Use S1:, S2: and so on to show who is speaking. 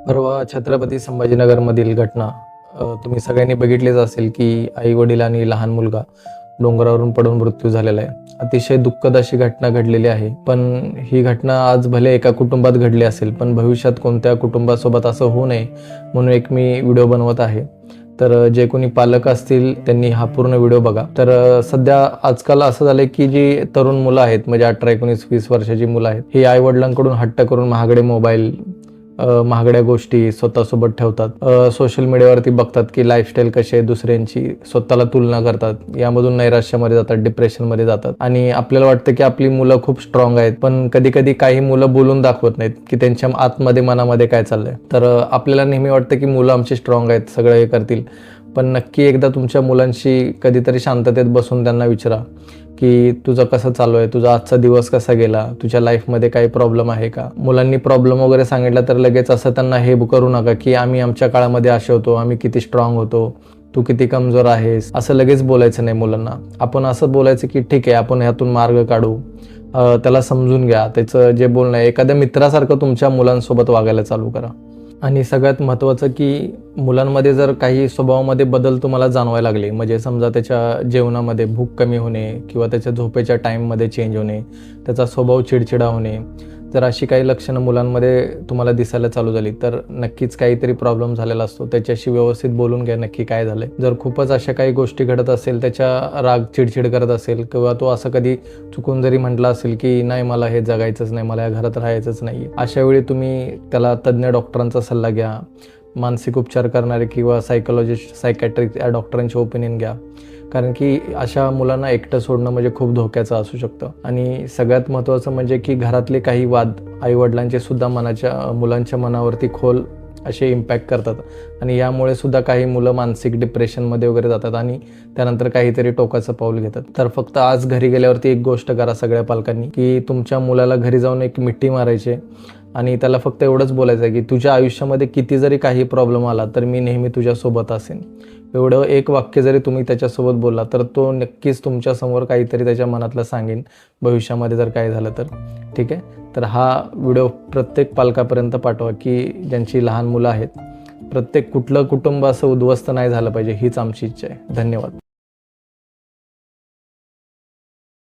S1: परवा छत्रपती संभाजीनगरमधील घटना तुम्ही सगळ्यांनी बघितलीच असेल की आई वडील आणि लहान मुलगा डोंगरावरून पडून मृत्यू झालेला आहे. अतिशय दुःखद अशी घटना घडलेली आहे. पण ही घटना आज भले एका कुटुंबात घडली असेल, पण भविष्यात कोणत्या कुटुंबासोबत असं होऊ नये म्हणून एक मी व्हिडिओ बनवत आहे. तर जे कोणी पालक असतील त्यांनी हा पूर्ण व्हिडिओ बघा. तर सध्या आजकाल असं झालंय की जी तरुण मुलं आहेत, म्हणजे 18, 19, 20 वर्षाची मुलं आहेत, ही आई वडिलांकडून हट्ट करून महागडे मोबाईल, महागड्या गोष्टी स्वतःसोबत ठेवतात. सोशल मीडियावरती बघतात की लाईफस्टाईल कशी आहे दुसऱ्यांची, स्वतःला तुलना करतात, यामधून नैराश्यामध्ये जातात, डिप्रेशनमध्ये जातात. आणि आपल्याला वाटतं की आपली मुलं खूप स्ट्रॉंग आहेत, पण कधी कधी काही मुलं बोलून दाखवत नाहीत की त्यांच्या आतमध्ये मनामध्ये काय चाललंय. तर आपल्याला नेहमी वाटतं की मुलं आमची स्ट्रॉंग आहेत, सगळं हे करतील. पण नक्की एकदा तुमच्या मुलांशी कधीतरी शांततेत बसून त्यांना विचारा की तुझं कसं चालू आहे, तुझा आजचा दिवस कसा गेला, तुझ्या लाईफमध्ये काही प्रॉब्लेम आहे का. मुलांनी प्रॉब्लेम वगैरे सांगितला तर लगेच असं त्यांना हे करू नका की आम्ही आमच्या काळामध्ये असे होतो, आम्ही किती स्ट्रॉंग होतो, तू किती कमजोर आहेस, असं लगेच बोलायचं नाही मुलांना. आपण असं बोलायचं की ठीक आहे, आपण ह्यातून मार्ग काढू, त्याला समजून घ्या, त्याचं जे बोलणं आहे एखाद्या मित्रासारखं तुमच्या मुलांसोबत वागायला चालू करा. आणि सगळ्यात महत्त्वाचं की मुलांमध्ये जर काही स्वभावामध्ये बदल तुम्हाला जाणवायला लागले, म्हणजे समजा त्याच्या जेवणामध्ये भूक कमी होणे किंवा त्याच्या झोपेच्या टाईममध्ये चेंज होणे, त्याचा स्वभाव चिडचिडा होणे, जर अशी काही लक्षणं मुलांमध्ये तुम्हाला दिसायला चालू झाली तर नक्कीच काहीतरी प्रॉब्लेम झालेला असतो. त्याच्याशी व्यवस्थित बोलून घ्या नक्की काय झालंय. जर खूपच अशा काही गोष्टी घडत असेल, त्याच्या राग चिडचिड करत असेल किंवा तो असं कधी चुकून जरी म्हटला असेल की नाही मला हे जगायचंच नाही, मला या घरात राहायचंच नाही, अशा वेळी तुम्ही त्याला तज्ज्ञ डॉक्टरांचा सल्ला घ्या, मानसिक उपचार करणारे किंवा सायकोलॉजिस्ट, सायकॅट्रिक या डॉक्टरांची ओपिनियन घ्या. कारण की अशा मुलांना एकटं सोडणं म्हणजे खूप धोक्याचं असू शकतं. आणि सगळ्यात महत्त्वाचं म्हणजे की घरातले काही वाद आईवडिलांचे सुद्धा मुलांच्या मनावरती खोल असे इम्पॅक्ट करतात. आणि यामुळे सुद्धा काही मुलं मानसिक डिप्रेशनमध्ये वगैरे जातात आणि त्यानंतर काहीतरी टोकाचं पाऊल घेतात. तर फक्त आज घरी गेल्यावरती एक गोष्ट करा सगळ्या पालकांनी, की तुमच्या मुलाला घरी जाऊन एक मिठी मारायची आणि त्याला फक्त एवढंच बोलायचं आहे की तुझ्या आयुष्यामध्ये किती जरी काही प्रॉब्लेम आला तर मी नेहमी तुझ्यासोबत असेन. एवढं एक वाक्य जरी तुम्ही त्याच्यासोबत बोलला तर तो नक्कीच तुमच्यासमोर काहीतरी त्याच्या मनातलं सांगेन भविष्यामध्ये जर काय झालं तर. ठीक आहे. तर हा व्हिडिओ प्रत्येक पालकापर्यंत पाठवा की ज्यांची लहान मुलं आहेत. प्रत्येक कुठलं कुटुंब असं उद्ध्वस्त नाही झालं पाहिजे, हीच आमची इच्छा आहे. धन्यवाद.